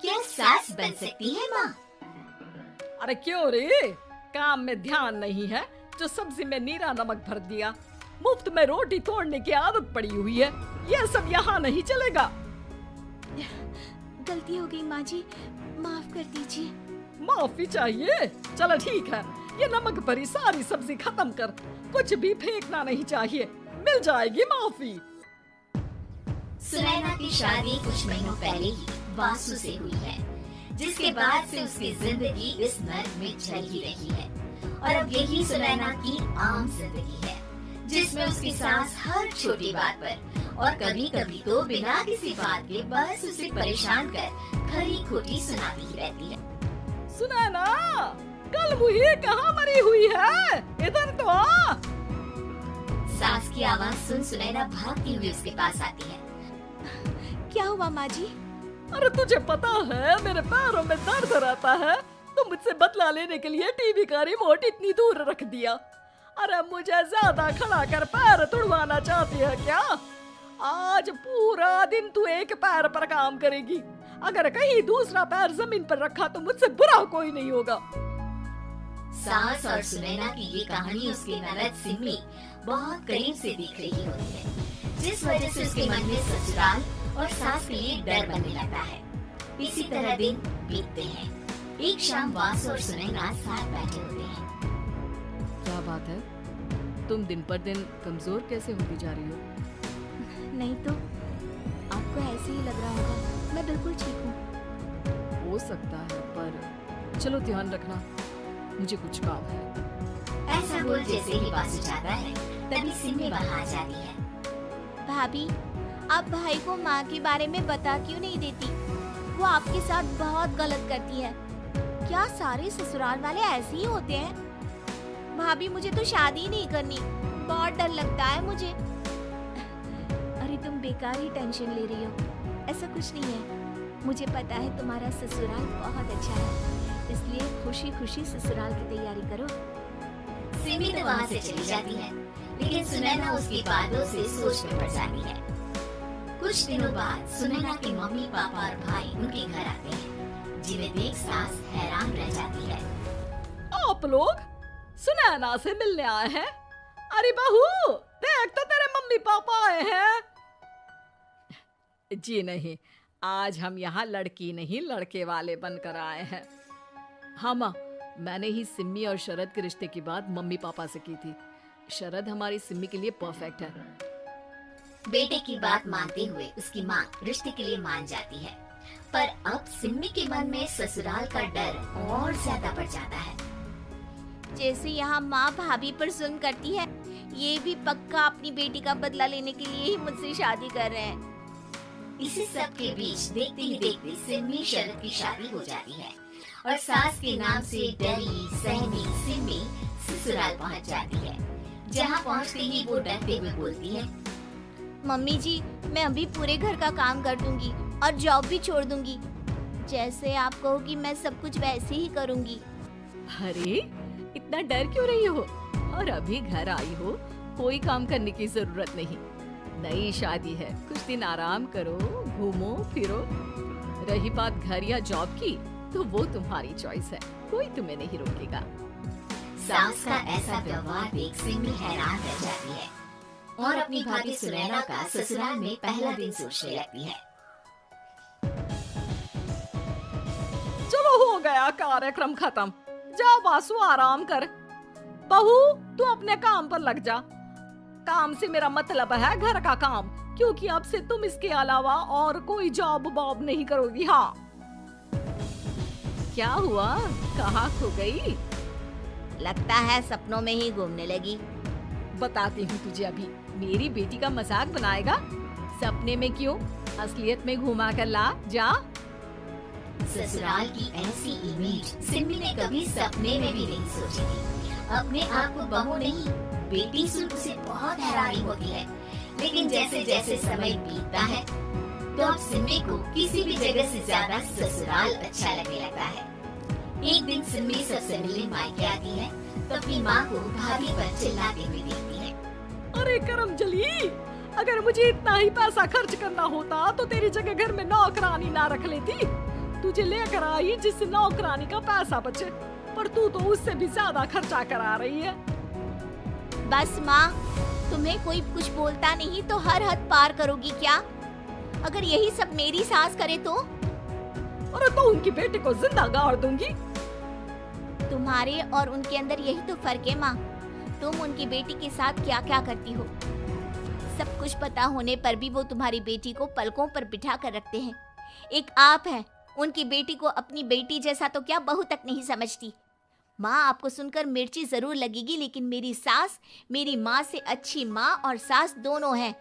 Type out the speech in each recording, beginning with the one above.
क्या सास बन सकती है माँ? अरे क्यों रे, काम में ध्यान नहीं है जो सब्जी में नीरा नमक भर दिया। मुफ्त में रोटी तोड़ने की आदत पड़ी हुई है, ये सब यहाँ नहीं चलेगा। गलती हो गई माँ जी, माफ कर दीजिए। माफी चाहिए? चलो ठीक है, ये नमक भरी सारी सब्जी खत्म कर, कुछ भी फेंकना नहीं चाहिए, मिल जाएगी माफी। सुनैना की शादी कुछ महीनों पहले ही वासु से हुई है, जिसके बाद से उसकी जिंदगी इस नर्क में चल ही रही है। और अब यही सुनैना की आम जिंदगी है, जिसमें उसकी सास हर छोटी बात पर और कभी कभी तो बिना किसी बात के बस उसे परेशान कर खरी खोटी सुनाती ही रहती है। सुनैना, कल मुही कहाँ मरी हुई है, इधर तो आ। सास की आवाज सुन सुनैना भागती हुई उसके पास आती है। क्या हुआ माँ जी? अरे तुझे पता है मेरे पैरों में दर्द रहता है, तो मुझसे बदला लेने के लिए टीवी का रिमोट इतनी दूर रख दिया। अरे मुझे ज्यादा खड़ा कर पैर तुड़वाना चाहती है क्या? आज पूरा दिन तू एक पैर पर काम करेगी, अगर कहीं दूसरा पैर जमीन पर रखा तो मुझसे बुरा कोई नहीं होगा। सास और सुनैना की ये कहानी उसकी ननद सिम्मी बहुत करीब से दिख रही होती है, जिस वजह से उसके मन में ससुराल और सास के लिए डर बनने लगता है। इसी तरह दिन बीतते हैं। एक शाम वासु और सुनैना साथ बैठे होते हैं। क्या बात है, तुम दिन पर दिन कमजोर कैसे होती जा रही हो? नहीं तो आपको ऐसे ही लग रहा होगा, मैं बिल्कुल ठीक हूँ। हो सकता है, पर चलो ध्यान रखना, मुझे कुछ काम है। ऐसा बोल जैसे ही वासु जाता है, तभी सिम्मी वहाँ आ जाती है। भाभी, आप भाई को माँ के बारे में बता क्यों नहीं देती? वो आपके साथ बहुत गलत करती है। क्या सारे ससुराल वाले ऐसे ही होते हैं? भाभी, मुझे तो शादी ही नहीं करनी, बहुत डर लगता है मुझे। अरे तुम बेकार ही टेंशन ले रही हो, ऐसा कुछ नहीं है। मुझे पता है तुम्हारा ससुराल बहुत अच्छा है, इसलिए खुशी खुशी ससुराल की तैयारी करो। सिम्मी तो वहाँ से चली जाती है, लेकिन सुनैना उसकी बातों से सोच में पड़ जाती है। कुछ दिनों बाद सुनैना के मम्मी पापा और भाई उनके घर आते हैं, जिन्हें देख सास हैरान रह जाती है। आप लोग सुनैना से मिलने आए हैं? अरे बहू, देख तो तेरे मम्मी पापा आए हैं। जी नहीं, आज हम यहाँ लड़की नहीं लड़के वाले बनकर आए हैं। हाँ माँ, मैंने ही सिम्मी और शरद के रिश्ते की बात मम्मी पापा से की थी। शरद हमारी सिम्मी के लिए परफेक्ट है। बेटे की बात मानते हुए उसकी माँ रिश्ते के लिए मान जाती है, पर अब सिम्मी के मन में ससुराल का डर और ज्यादा बढ़ जाता है। जैसे यहाँ माँ भाभी पर जुल्म करती है, ये भी पक्का अपनी बेटी का बदला लेने के लिए ही मुझसे शादी कर रहे हैं। इसी सब के बीच देखते ही देखते सिम्मी शरद की शादी हो जाती है और सास के नाम से डरी सहमी सिम्मी ससुराल पहुँच जाती है। जहाँ पहुँचते ही वो डरते हुए बोलती है, मम्मी जी, मैं अभी पूरे घर का काम कर दूंगी और जॉब भी छोड़ दूंगी। जैसे आप कहोगी मैं सब कुछ वैसे ही करूंगी। अरे इतना डर क्यों रही हो? और अभी घर आई हो, कोई काम करने की जरूरत नहीं। नई शादी है, कुछ दिन आराम करो, घूमो फिरो। रही बात घर या जॉब की, तो वो तुम्हारी चॉइस है, कोई तुम्हें नहीं रोकेगा। सास का ऐसा व्यवहार देख सिम्मी हैरान रह जाती है और अपनी भाभी सुनैना का ससुराल में पहला दिन सोचने लगती है। चलो हो गया कार्यक्रम खत्म, जाओ वासु आराम कर। बहू, तू अपने काम पर लग जा। काम से मेरा मतलब है घर का काम, क्योंकि अब से तुम इसके अलावा और कोई जॉब वॉब नहीं करोगी। हाँ, क्या हुआ, कहाँ खो गई? लगता है सपनों में ही घूमने लगी। बताती हूँ तुझे अभी। मेरी बेटी का मजाक बनाएगा? सपने में क्यों, असलियत में घुमा कर ला जा। ससुराल की ऐसी इमेज सिम्मी ने कभी सपने में भी नहीं सोची थी। अपने आप को बहू नहीं, बेटी सुन उसे बहुत हैरानी होती है। लेकिन जैसे जैसे समय बीतता है, तो अब सिम्मी को किसी भी जगह से ज्यादा ससुराल अच्छा लगने लगता है। एक दिन सिम्मी सबसे मिलने मायके आती है, तो अपनी माँ को भाभी पर चिल्लाते हुए देखती है। अरे करमजली, अगर मुझे इतना ही पैसा खर्च करना होता तो तेरी जगह घर में नौकरानी ना रख लेती। तुझे लेकर आई जिससे नौकरानी का पैसा बचे, पर तू तो उससे भी ज्यादा खर्चा करा रही है। बस माँ, तुम्हें कोई कुछ बोलता नहीं तो हर हद पार करोगी क्या? अगर यही सब मेरी सास करे तो? अरे तो उनकी बेटी को जिंदा गाड़ दूंगी। तुम्हारे और उनके अंदर यही तो फर्क है माँ। तुम उनकी बेटी के साथ क्या क्या करती हो, सब कुछ पता होने पर भी वो तुम्हारी बेटी को पलकों पर बिठा कर रखते हैं। एक आप है, उनकी बेटी को अपनी बेटी जैसा तो क्या बहू तक नहीं समझती। माँ, आपको सुनकर मिर्ची जरूर लगेगी, लेकिन मेरी सास मेरी माँ से अच्छी माँ और सास दोनों हैं।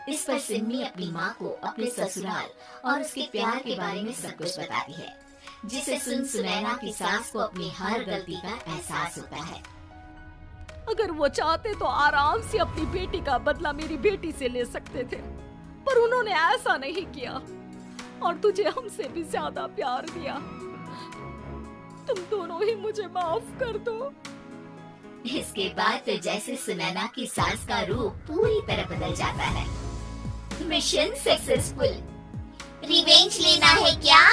इस पर सिम्मी अपनी माँ को अपने ससुराल और उसके प्यार के बारे में सब कुछ बताती है, जिसे सुन सुनैना की सास को अपनी हर गलती का एहसास होता है। अगर वो चाहते तो आराम से अपनी बेटी का बदला मेरी बेटी से ले सकते थे, पर उन्होंने ऐसा नहीं किया और तुझे हमसे भी ज्यादा प्यार दिया। तुम दोनों ही मुझे माफ कर दो। इसके बाद तो जैसे सुनैना की सास का रूप पूरी तरह बदल जाता है। Mission successful. रिवेंज लेना है क्या?